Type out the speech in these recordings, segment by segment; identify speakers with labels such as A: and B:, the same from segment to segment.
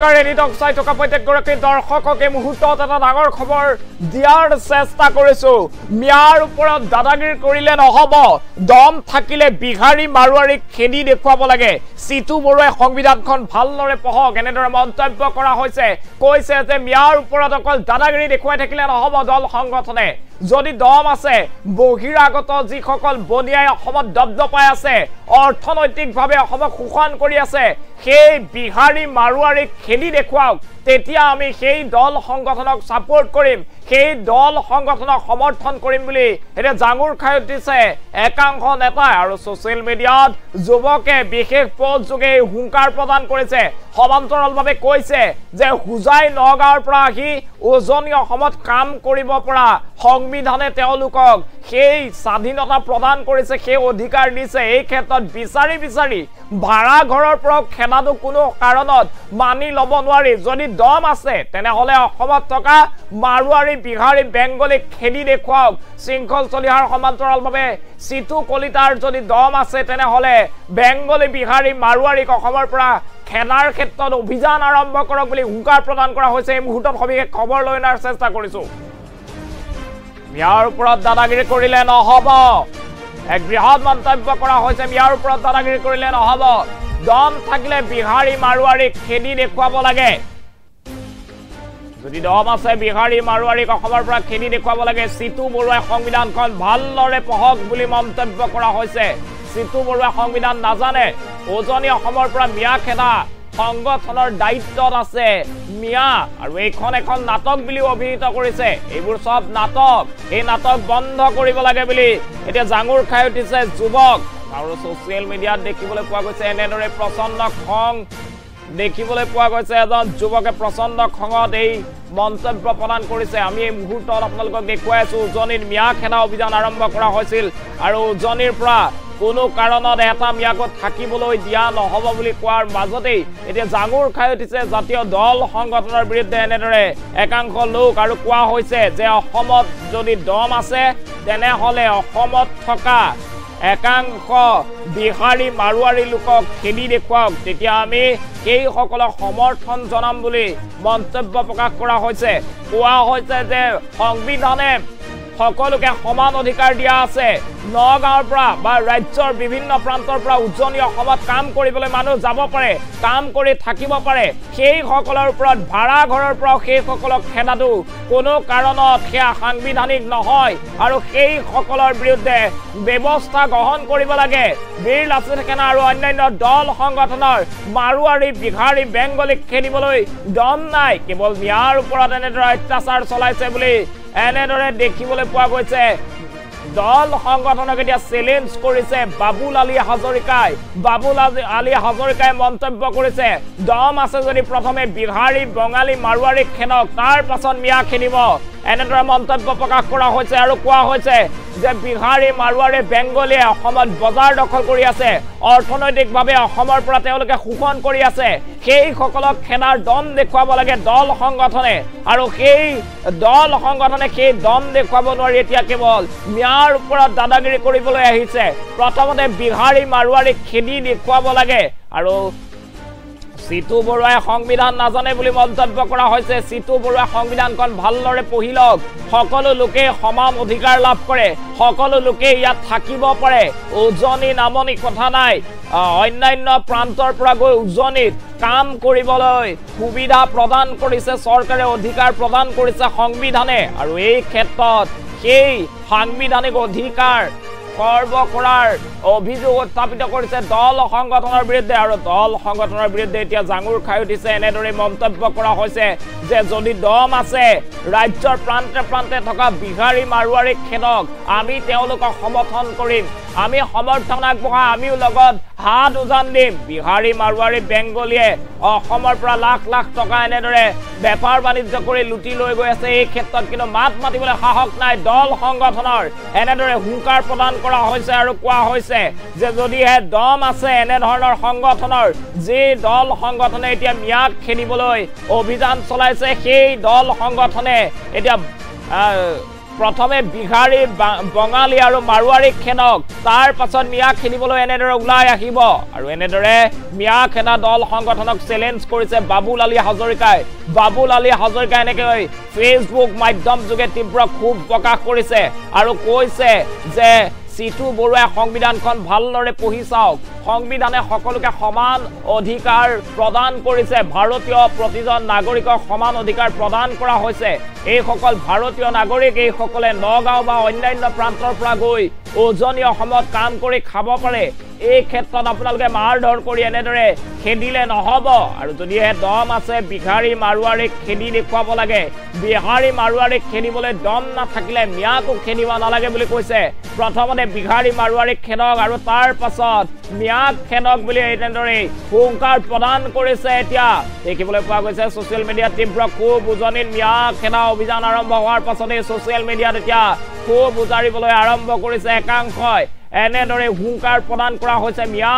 A: ৰেডিঅ'ক চাই থকা প্ৰত্যেকগৰাকী দৰ্শকক এই মুহূৰ্তত এটা ডাঙৰ খবৰ দিয়াৰ চেষ্টা কৰিছো। মিয়াৰ ওপৰত দাদাগিৰি কৰিলে নহব, দম থাকিলে বিহাৰী মাৰোৱাৰীক খেদি দেখুৱাব লাগে। সিতু বৰুৱাই সংবিধানখন ভালদৰে পঢ়ক এনেদৰে মন্তব্য কৰা হৈছে। কৈছে যে মিয়াৰ ওপৰত অকল দাদাগিৰি দেখুৱাই থাকিলে নহব দল সংগঠনে। যদি দম আছে, বহিৰাগত যিসকল বনিয়াই অসমত দবদপাই আছে, অৰ্থনৈতিকভাৱে অসমক শোষণ কৰি আছে, সেই বিহাৰী মাৰোৱাৰীক খেদি দেখুৱাওক, তেতিয়া আমি সেই দল সংগঠনক সাপোৰ্ট কৰিম, সেই দল সংগঠনক সমৰ্থন কৰিম বুলি এটা জাঙুৰ খাই উঠিছে একাংশ নেতাই। আৰু সোশ্যাল মিডিয়াত যুৱকে বিশেষ পোষ্ট যোগে হুংকাৰ প্ৰদান কৰিছে। সমান্তৰালভাৱে কৈছে যে হুজাই নগাঁৱৰ পৰা আহি উজনি অসমত কাম কৰিব পৰা সংবিধানে তেওঁলোকক সেই স্বাধীনতা প্ৰদান কৰিছে, সেই অধিকাৰ দিছে। এই ক্ষেত্ৰত বিচাৰি বিচাৰি ভাড়া ঘৰৰ পৰা খেদাটো কোনো কাৰণত মানি ল'ব নোৱাৰি। যদি দম আছে তেনেহ'লে অসমত থকা মাৰোৱাৰী বিহাৰী বেংগলীক খেদি দেখুৱাওক। শৃংখল চলিহাৰ সমান্তৰালভাৱে সিতু কলিতাৰ যদি দম আছে তেনেহ'লে বেংগলী বিহাৰী মাৰোৱাৰীক অসমৰ পৰা খেদাৰ ক্ষেত্ৰত অভিযান আৰম্ভ কৰক বুলি হুংকাৰ প্ৰদান কৰা হৈছে। এই মুহূৰ্তত সবিশেষ খবৰ লৈ অনাৰ চেষ্টা কৰিছো। মিয়াৰ ওপৰত দাদাগিৰি কৰিলে নহব, এক বৃহৎ মন্তব্য কৰা হৈছে। মিয়াৰ ওপৰত দাদাগিৰি কৰিলে নহব, দম থাকিলে বিহাৰী মাৰোৱাৰীক খেদি দেখুৱাব লাগে। যদি দম আছে বিহাৰী মাৰোৱাৰীক অসমৰ পৰা খেদি দেখুৱাব লাগে। সিতু বৰুৱাই সংবিধানখন ভালদৰে পঢ়ক বুলি মন্তব্য কৰা হৈছে। সিতু বৰুৱাই সংবিধান নাজানে, উজনি অসমৰ পৰা মিয়া খেদা সংগঠনৰ দায়িত্বত আছে মিয়া। আৰু এইখন এখন নাটক বুলিও অভিহিত কৰিছে। এইবোৰ সব নাটক, এই নাটক বন্ধ কৰিব লাগে বুলি এতিয়া জাঙুৰ খাই উঠিছে যুৱক। আৰু সোশ্যাল মিডিয়াত দেখিবলৈ পোৱা গৈছে এনেদৰে প্ৰচণ্ড খং দেখিবলৈ পোৱা গৈছে। এজন যুৱকে প্ৰচণ্ড খঙত এই মন্তব্য প্ৰদান কৰিছে। আমি এই মুহূৰ্তত আপোনালোকক দেখুৱাই আছো উজনিত মিয়া খেদা অভিযান আৰম্ভ কৰা হৈছিল আৰু উজনিৰ পৰা কোনো কাৰণত এটা মিয়াকো থাকিবলৈ দিয়া নহ'ব বুলি কোৱাৰ মাজতেই এতিয়া জাঙুৰ খাই উঠিছে জাতীয় দল সংগঠনৰ বিৰুদ্ধে এনেদৰে একাংশ লোক। আৰু কোৱা হৈছে যে অসমত যদি দম আছে তেনেহ'লে অসমত থকা একাংশ বিহাৰী মাৰোৱাৰী লোকক খেদি দেখুৱাওক, তেতিয়া আমি সেইসকলক সমৰ্থন জনাম বুলি মন্তব্য প্ৰকাশ কৰা হৈছে। কোৱা হৈছে যে সংবিধানে সকলোকে সমান অধিকাৰ দিয়া আছে। নগাঁৱৰ পৰা বা ৰাজ্যৰ বিভিন্ন প্ৰান্তৰ পৰা উজনি অসমত কাম কৰিবলৈ মানুহ যাব পাৰে, কাম কৰি থাকিব পাৰে। সেইসকলৰ ওপৰত ভাড়া ঘৰৰ পৰাও সেইসকলক খেদাটো কোনো কাৰণত সেয়া সাংবিধানিক নহয় আৰু সেইসকলৰ বিৰুদ্ধে ব্যৱস্থা গ্ৰহণ কৰিব লাগে। বীৰ লাচিত সেনা আৰু অন্যান্য দল সংগঠনৰ মাৰোৱাৰী বিহাৰী বেংগলীক খেদিবলৈ দম নাই। কেৱল মিয়াৰ ওপৰত এনেদৰে অত্যাচাৰ চলাইছে বুলি এনেদৰে দেখিবলৈ পোৱা গৈছে। দল সংগঠনক এতিয়া চেলেঞ্জ কৰিছে বাবুল আলী হাজৰিকাই। বাবুল আলী হাজৰিকাই মন্তব্য কৰিছে দম আছে যদি প্ৰথমে বিহাৰী বঙালী মাৰোৱাৰীক খেদক, তাৰ পাছত মিয়া খেদিব। এনেদৰে মন্তব্য প্ৰকাশ কৰা হৈছে আৰু কোৱা হৈছে যে বিহাৰী মাৰোৱাৰী বেংগলীয়ে অসমত বজাৰ দখল কৰি আছে, অৰ্থনৈতিকভাৱে অসমৰ পৰা তেওঁলোকে শোষণ কৰি আছে। সেইসকলক খেদাৰ দম দেখুৱাব লাগে দল সংগঠনে। আৰু সেই দল সংগঠনে সেই দম দেখুৱাব নোৱাৰি এতিয়া কেৱল মিয়াৰ ওপৰত দাদাগিৰি কৰিবলৈ আহিছে। প্ৰথমতে বিহাৰী মাৰোৱাৰীক খেদি দেখুৱাব লাগে। আৰু সিতু বৰুৱাই সংবিধান নাজানে বুলি মন্তব্য কৰা হৈছে। সিতু বৰুৱাই সংবিধানখন ভালদৰে পঢ়ি লওক। সকলো লোকে সমান অধিকাৰ লাভ কৰে, সকলো লোকে ইয়াত থাকিব পাৰে। উজনি নামনি কথা নাই, অন্যান্য প্ৰান্তৰ পৰা গৈ উজনিত কাম কৰিবলৈ সুবিধা প্ৰদান কৰিছে চৰকাৰে, অধিকাৰ প্ৰদান কৰিছে সংবিধানে। আৰু এই ক্ষেত্ৰত সেই সাংবিধানিক অধিকাৰ খৰ্ব কৰাৰ অভিযোগ উত্থাপিত কৰিছে দল সংগঠনৰ বিৰুদ্ধে। আৰু দল সংগঠনৰ বিৰুদ্ধে এতিয়া জাঙুৰ খাই উঠিছে। এনেদৰে মন্তব্য কৰা হৈছে যে যদি দম আছে ৰাজ্যৰ প্ৰান্তে প্ৰান্তে থকা বিহাৰী মাৰোৱাৰীক খেদক, আমি তেওঁলোকক সমৰ্থন কৰিম, আমি সমৰ্থন আগবঢ়াই আমিও লগত হাত উজান দিম। বিহাৰী মাৰোৱাৰী বেংগলীয়ে অসমৰ পৰা লাখ লাখ টকা এনেদৰে বেপাৰ বাণিজ্য কৰি লুটি লৈ গৈ আছে। এই ক্ষেত্ৰত কিন্তু মাত মাতিবলৈ সাহস নাই দল সংগঠনৰ। এনেদৰে হুংকাৰ প্ৰদান কৰা হৈছে আৰু কোৱা হৈছে যে যদিহে দম আছে এনেধৰণৰ সংগঠনৰ, যি দল সংগঠনে এতিয়া মিয়াক খেদিবলৈ অভিযান চলাইছে, সেই দল সংগঠনে এতিয়া প্ৰথমে বিহাৰী বঙালী আৰু মাৰোৱাৰী খেদক তাৰ পাছত মিয়া খেলিবলৈ এনেদৰে ওলাই আহিব আৰু এনেদৰে মিয়া খেদা দল সংগঠনক চ্যালেঞ্জ কৰিছে বাবুল আলী হাজৰিকাই এনেকৈ ফেচবুক মাধ্যম যোগে তীব্ৰ ক্ষোভ প্ৰকাশ কৰিছে আৰু কৈছে যে সিতু বৰুৱাই সংবিধানখন ভালদৰে পঢ়ি চাওক সংবিধানে সকলোকে সমান অধিকাৰ প্ৰদান কৰিছে ভাৰতীয় প্ৰতিজন নাগৰিকক সমান অধিকাৰ প্ৰদান কৰা হৈছে এই সকল ভাৰতীয় নাগৰিক এই সকলে নগাঁও বা অন্যান্য প্ৰান্তৰ পৰা গৈ উজনি অসমত কাম কৰি খাব পাৰে এই ক্ষেত্ৰত আপোনালোকে মাৰধৰ কৰি এনেদৰে খেদিলে নহব আৰু যদিহে দম আছে বিহাৰী মাৰোৱাৰীক খেদি দেখুৱাব লাগে বিহাৰী মাৰোৱাৰীক খেদিবলৈ দম নাথাকিলে মিয়াকো খেদিব নালাগে বুলি কৈছে প্ৰথমতে বিহাৰী মাৰোৱাৰীক খেদক আৰু তাৰ পাছত মিয়াক খেদক বুলি এনেদৰে হুংকাৰ প্ৰদান কৰিছে এতিয়া দেখিবলৈ পোৱা গৈছে ছ'চিয়েল মিডিয়াত তীব্ৰ ক্ষোভ উজনিত মিয়া খেদা অভিযান আৰম্ভ হোৱাৰ পাছতে ছ'চিয়েল মিডিয়াত এতিয়া ক্ষোভ উজাৰিবলৈ আৰম্ভ কৰিছে একাংশই এনেদৰে হুংকাৰ প্ৰদান কৰা হৈছে মিয়া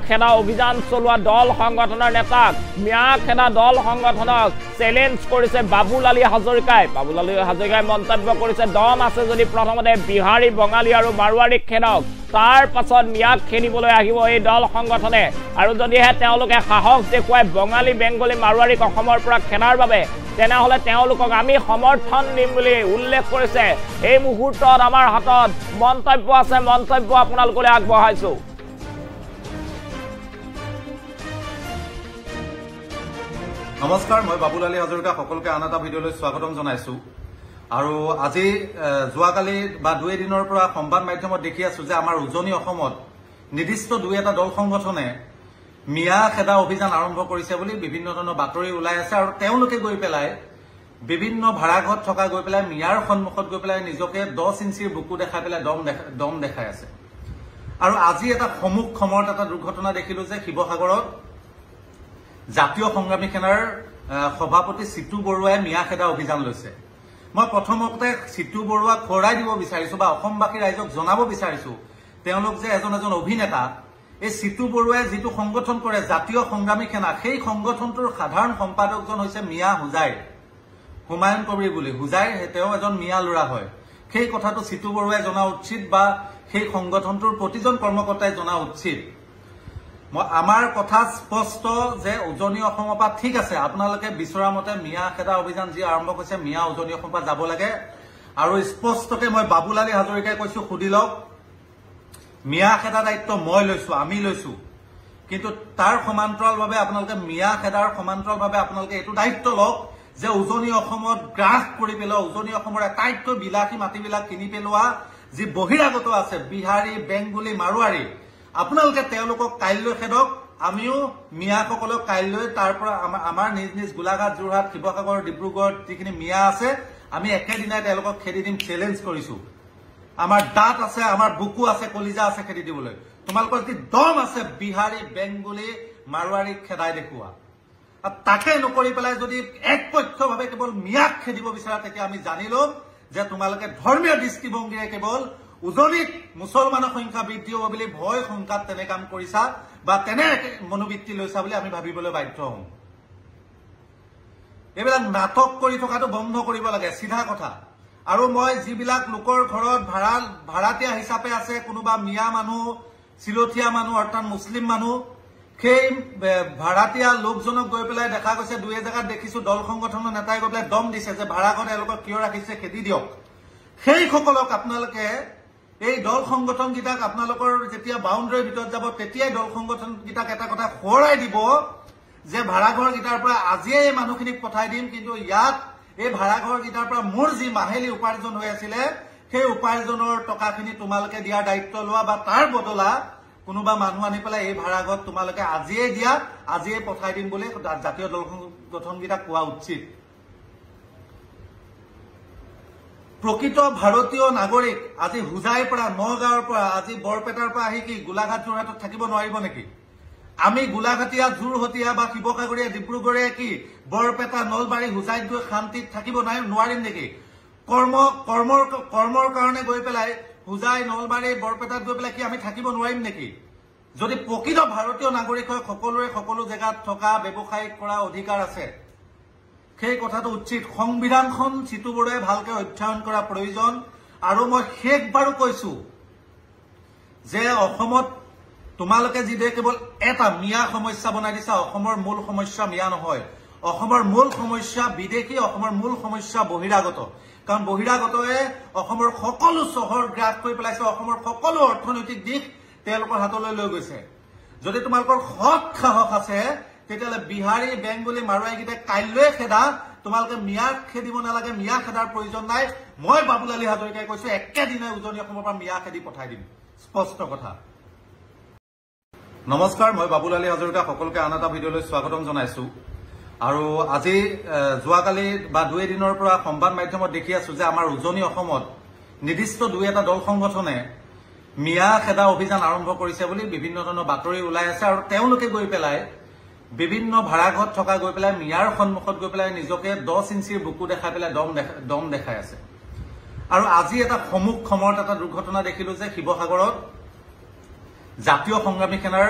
A: খেদা অভিযান চলোৱা দল সংগঠনৰ নেতাক মিয়া খেদা দল সংগঠনক চ্যালেঞ্জ কৰিছে বাবুল আলী হাজৰিকাই মন্তব্য কৰিছে দম আছে যদি প্ৰথমতে বিহাৰী বঙালী আৰু মাৰোৱাৰীক খেদক তাৰ পাছত মিয়াক খেদিবলৈ আহিব এই দল সংগঠনে আৰু যদিহে তেওঁলোকে সাহস দেখুৱাই বঙালী বেংগলী মাৰোৱাৰীক অসমৰ পৰা খেদাৰ বাবে তেনেহলে তেওঁলোকক আমি সমৰ্থন দিম বুলি উল্লেখ কৰিছে এই মুহূৰ্তত আমাৰ হাতত মন্তব্য আছে মন্তব্য আপোনালোকলৈ আগবঢ়াইছো
B: নমস্কাৰ মই বাবুল আলী হাজৰিকা সকলোকে আন এটা ভিডিঅ'লৈ স্বাগতম জনাইছো আৰু আজি যোৱাকালি বা দুই দিনৰ পৰা সংবাদ মাধ্যমত দেখি আছো যে আমাৰ উজনি অসমত নিৰ্দিষ্ট দুই এটা দল সংগঠনে মিয়া খেদা অভিযান আৰম্ভ কৰিছে বুলি বিভিন্ন ধৰণৰ বাতৰি ওলাই আছে আৰু তেওঁলোকে গৈ পেলাই বিভিন্ন ভাড়াঘৰত থকা গৈ পেলাই মিয়াৰ সন্মুখত গৈ পেলাই নিজকে 10 ইঞ্চিৰ বুকু দেখাই পেলাই দম দেখাই আছে আৰু আজি এটা সমুখ খমৰত এটা দুৰ্ঘটনা দেখিলো যে শিৱসাগৰত জাতীয় সংগ্ৰামী সেনাৰ সভাপতি সিতু বৰুৱাই মিয়া খেদা অভিযান লৈছে মই প্ৰথমতে সিতু বৰুৱাক খৰাই দিব বিচাৰিছো বা অসমবাসী ৰাইজক জনাব বিচাৰিছো তেওঁলোক যে এজন অভিনেতা এই সিতু বৰুৱাই যেটো সংগঠন কৰে জাতীয় সংগ্ৰামী সেনা সেই সংগঠনটোৰ সাধাৰণ সম্পাদকজন হৈছে মিয়া হুমায়ুন কবিৰ বুলি হুজাই তেওঁ এজন মিয়া লৰা হয় সেই কথাটো সিতু বৰুৱাই জনা উচিত বা সেই সংগঠনটোৰ প্ৰতিজন কৰ্মকৰ্তাই জনা উচিত আমাৰ কথা স্পষ্ট যে উজনি অসমৰ পৰা ঠিক আছে আপোনালোকে বিচৰা মতে মিয়া খেদা অভিযান যি আৰম্ভ কৰিছে মিয়া উজনি অসমৰ পৰা যাব লাগে আৰু স্পষ্টকে মই বাবুল আলী হাজৰিকাই কৈছো সুধিলক মিয়া খেদা দায়িত্ব মই লৈছো আমি লৈছো কিন্তু তাৰ সমান্তৰালভাৱে আপোনালোকে মিয়া খেদাৰ সমান্তৰালভাৱে আপোনালোকে এটো দায়িত্ব লওক যে উজনি অসমত গ্ৰাস কৰি পেলোৱা উজনি অসমৰ আটাইতকৈ বিলাসী মাটিবিলাক কিনি পেলোৱা যি বহিৰাগত আছে বিহাৰী বেংগলী মাৰোৱাৰী আপোনালোকে তেওঁলোকক কাইলৈ খেদক আমিও মিয়াসকলক কাইলৈ তাৰ পৰা আমাৰ নিজ গোলাঘাট যোৰহাট শিৱসাগৰ ডিব্ৰুগড় যিখিনি মিয়া আছে আমি একেদিনাই তেওঁলোকক খেদি দিম চ্যালেঞ্জ কৰিছো আমাৰ দাঁত আছে আমাৰ বুকু আছে কলিজা আছে খেদি দিবলৈ তোমালোকৰ যদি দম আছে বিহাৰী বেংগলী মাৰোৱাৰীক খেদাই দেখুৱা তাকে নকৰি পেলাই যদি একপক্ষভাৱে কেৱল মিয়াক খেদিব বিচাৰা তেতিয়া আমি জানি লম যে তোমালোকে ধৰ্মীয় দৃষ্টিভংগীৰে কেৱল উজনিত মুছলমানৰ সংখ্যা বৃদ্ধি হ'ব বুলি ভয় সংকাত তেনে কাম কৰিছা বা তেনে মনোবৃত্তি লৈছা বুলি আমি ভাবিবলৈ বাধ্য হম এইবিলাক নাটক কৰি থকাটো বন্ধ কৰিব লাগে সিধা কথা আৰু মই যিবিলাক লোকৰ ঘৰত ভাড়াতীয়া হিচাপে আছে কোনোবা মিয়া মানুহ চিলথিয়া মানুহ অৰ্থাৎ মুছলিম মানুহ সেই ভাড়াতীয়া লোকজনক গৈ পেলাই দেখা গৈছে দুই এজেগাত দেখিছো দল সংগঠনৰ নেতাই গৈ পেলাই দম দিছে যে ভাড়াঘৰত এওঁলোকক কিয় ৰাখিছে খেদি দিয়ক সেইসকলক আপোনালোকে এই দল সংগঠন গীতাক আপোনালোকৰ যেতিয়া বাউণ্ডাৰীৰ ভিতৰত যাব তেতিয়াই দল সংগঠন গীতাক এটা কথা খৰাই দিব যে ভাড়াঘৰ গীতাৰ পৰা আজিয়ে এই মানুহখিনিক পঠাই দিম কিন্তু ইয়াত এই ভাড়াঘৰ গীতাৰ পৰা মোৰ যি মাহেলী উপাৰ্জন হৈ আছিল সেই উপাৰ্জনৰ টকাখিনি তোমালোকে দিয়াৰ দায়িত্ব লোৱা বা তাৰ বদলা কোনোবা মানুহ আনি পেলাই এই ভাড়াঘৰত তোমালোকে আজিয়ে দিয়া আজিয়ে পঠাই দিম বুলি জাতীয় দল সংগঠন গীতাক কোৱা উচিত প্ৰকৃত ভাৰতীয় নাগৰিক আজি হুজাইৰ পৰা নগাঁৱৰ পৰা আজি বৰপেটাৰ পৰা আহি কি গোলাঘাট যোৰহাটত থাকিব নোৱাৰিব নেকি আমি গোলাঘাটীয়া যোৰহতীয়া বা শিৱসাগৰীয়া ডিব্ৰুগড়ে কি বৰপেটা নলবাৰী হুজাইত গৈ শান্তিত থাকিব নোৱাৰিম নেকি কৰ্মৰ কাৰণে গৈ পেলাই হুজাই নলবাৰী বৰপেটাত গৈ পেলাই কি আমি থাকিব নোৱাৰিম নেকি যদি প্ৰকৃত ভাৰতীয় নাগৰিক হয় সকলোৰে সকলো জেগাত থকা ব্যৱসায়িক কৰা অধিকাৰ আছে সেই কথাটো উচিত সংবিধানখন চিতু বৰুৱাই ভালকে অধ্যয়ন কৰা প্ৰয়োজন আৰু মই শেষবাৰো কৈছো যে অসমত তোমালোকে যিদৰে কেৱল এটা মিয়া সমস্যা বনাই দিছা অসমৰ মূল সমস্যা মিয়া নহয় অসমৰ মূল সমস্যা বিদেশী অসমৰ মূল সমস্যা বহিৰাগত কাৰণ বহিৰাগতয়ে অসমৰ সকলো চহৰ গ্ৰাস কৰি পেলাইছে অসমৰ সকলো অৰ্থনৈতিক দিশ তেওঁলোকৰ হাতলৈ লৈ গৈছে যদি তোমালোকৰ হক সাহস আছে তেতিয়ালে বিহাৰী বেংগলী মাৰোৱাৰীগিটা কাইলৈ খেদা তোমালোকে মিয়াক খেদিব নালাগে মিয়া খেদাৰ প্ৰয়োজন নাই মই বাবুলালী হাজৰিকাই কৈছো একেদিনাই উজনি অসমৰ পৰা মিয়া খেদি পঠাই দিম স্পষ্ট কথা নমস্কাৰ মই বাবুলালী হাজৰিকা সকলোকে আন এটা ভিডিঅ'লৈ স্বাগতম জনাইছো আৰু আজি যোৱাকালি বা দুই এদিনৰ পৰা সংবাদ মাধ্যমত দেখি আছো যে আমাৰ উজনি অসমত নিৰ্দিষ্ট দুই এটা দল সংগঠনে মিয়া খেদা অভিযান আৰম্ভ কৰিছে বুলি বিভিন্ন ধৰণৰ বাতৰি ওলাই আছে আৰু তেওঁলোকে গৈ পেলাই বিভিন্ন ভাড়াঘৰত থকা গৈ পেলাই মিয়াৰ সন্মুখত গৈ পেলাই নিজকে 10 ইঞ্চিৰ বুকু দেখাই পেলাই দম দেখাই আছে আৰু আজি এটা সমুখ খমৰত এটা দুৰ্ঘটনা দেখিলো যে শিৱসাগৰত জাতীয় সংগ্ৰামী সেনাৰ